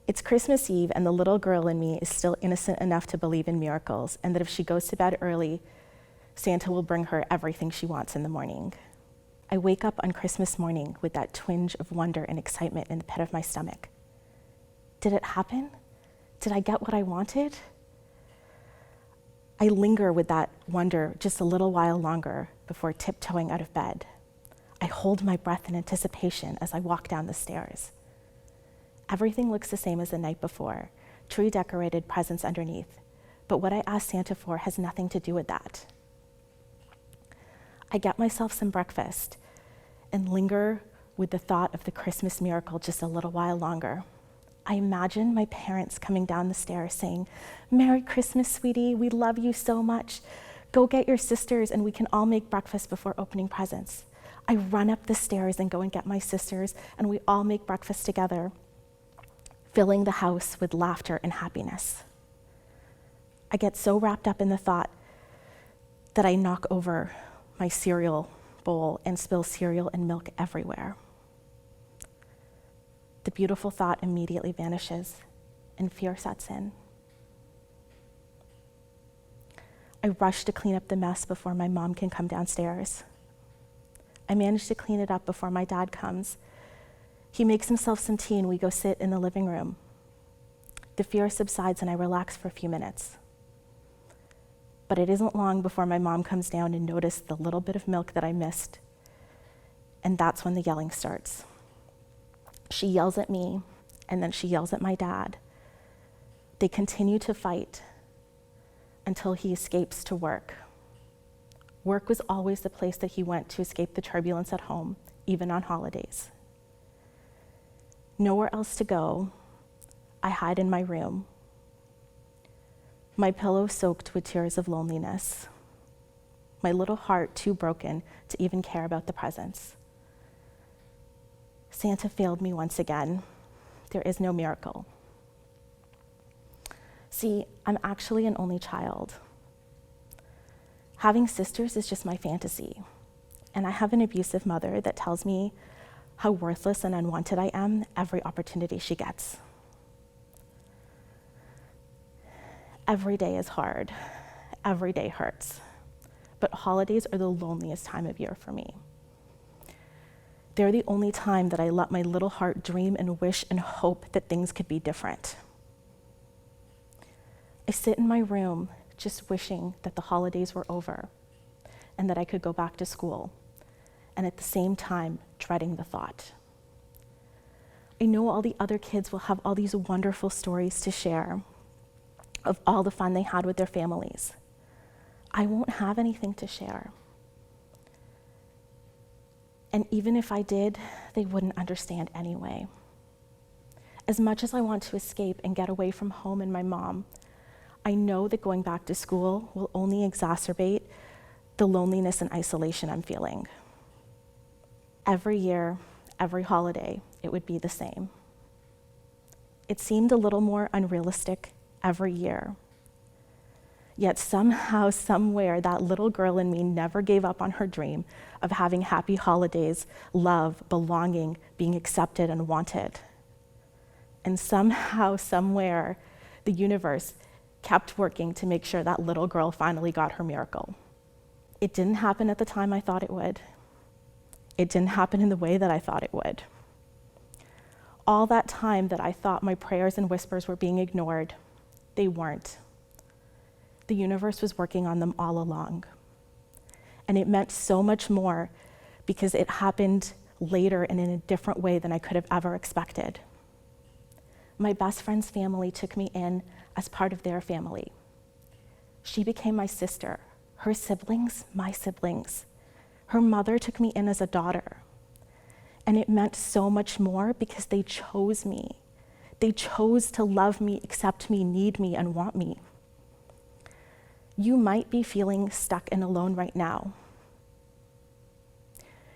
It's Christmas Eve, and the little girl in me is still innocent enough to believe in miracles, and that if she goes to bed early, Santa will bring her everything she wants in the morning. I wake up on Christmas morning with that twinge of wonder and excitement in the pit of my stomach. Did it happen? Did I get what I wanted? I linger with that wonder just a little while longer before tiptoeing out of bed. I hold my breath in anticipation as I walk down the stairs. Everything looks the same as the night before, tree decorated, presents underneath. But what I asked Santa for has nothing to do with that. I get myself some breakfast and linger with the thought of the Christmas miracle just a little while longer. I imagine my parents coming down the stairs saying, "Merry Christmas, sweetie, we love you so much. Go get your sisters and we can all make breakfast before opening presents." I run up the stairs and go and get my sisters, and we all make breakfast together, filling the house with laughter and happiness. I get so wrapped up in the thought that I knock over my cereal bowl and spill cereal and milk everywhere. The beautiful thought immediately vanishes and fear sets in. I rush to clean up the mess before my mom can come downstairs. I manage to clean it up before my dad comes. He makes himself some tea and we go sit in the living room. The fear subsides and I relax for a few minutes. But it isn't long before my mom comes down and notices the little bit of milk that I missed. And that's when the yelling starts. She yells at me, and then she yells at my dad. They continue to fight until he escapes to work. Work was always the place that he went to escape the turbulence at home, even on holidays. Nowhere else to go, I hide in my room, my pillow soaked with tears of loneliness, my little heart too broken to even care about the presents. Santa failed me once again. There is no miracle. See, I'm actually an only child. Having sisters is just my fantasy, and I have an abusive mother that tells me how worthless and unwanted I am every opportunity she gets. Every day is hard. Every day hurts. But holidays are the loneliest time of year for me. They're the only time that I let my little heart dream and wish and hope that things could be different. I sit in my room just wishing that the holidays were over and that I could go back to school, and at the same time dreading the thought. I know all the other kids will have all these wonderful stories to share of all the fun they had with their families. I won't have anything to share. And even if I did, they wouldn't understand anyway. As much as I want to escape and get away from home and my mom, I know that going back to school will only exacerbate the loneliness and isolation I'm feeling. Every year, every holiday, it would be the same. It seemed a little more unrealistic every year. Yet somehow, somewhere, that little girl in me never gave up on her dream of having happy holidays, love, belonging, being accepted and wanted. And somehow, somewhere, the universe kept working to make sure that little girl finally got her miracle. It didn't happen at the time I thought it would. It didn't happen in the way that I thought it would. All that time that I thought my prayers and whispers were being ignored, they weren't. The universe was working on them all along. And it meant so much more because it happened later and in a different way than I could have ever expected. My best friend's family took me in as part of their family. She became my sister. Her siblings, my siblings. Her mother took me in as a daughter. And it meant so much more because they chose me. They chose to love me, accept me, need me, and want me. You might be feeling stuck and alone right now.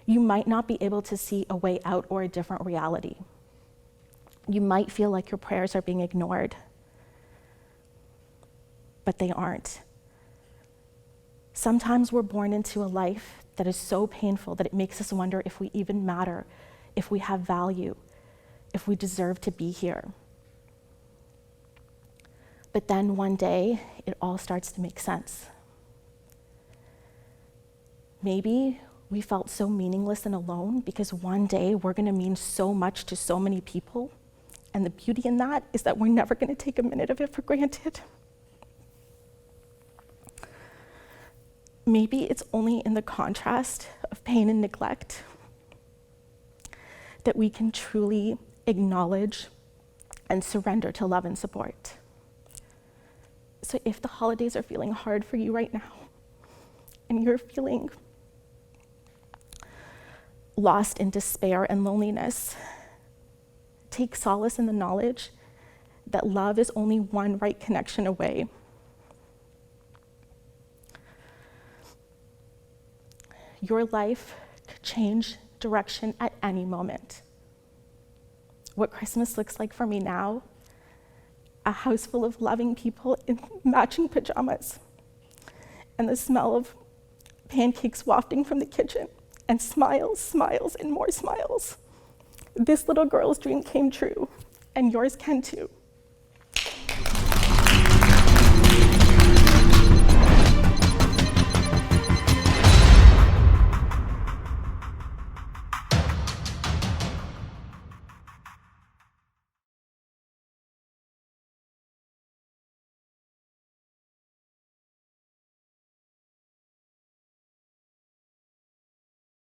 You might not be able to see a way out or a different reality. You might feel like your prayers are being ignored, but they aren't. Sometimes we're born into a life that is so painful that it makes us wonder if we even matter, if we have value, if we deserve to be here. But then one day, it all starts to make sense. Maybe we felt so meaningless and alone because one day we're going to mean so much to so many people. And the beauty in that is that we're never going to take a minute of it for granted. Maybe it's only in the contrast of pain and neglect that we can truly acknowledge and surrender to love and support. So if the holidays are feeling hard for you right now, and you're feeling lost in despair and loneliness, take solace in the knowledge that love is only one right connection away. Your life could change direction at any moment. What Christmas looks like for me now, a house full of loving people in matching pajamas, and the smell of pancakes wafting from the kitchen, and smiles, smiles, and more smiles. This little girl's dream came true, and yours can too.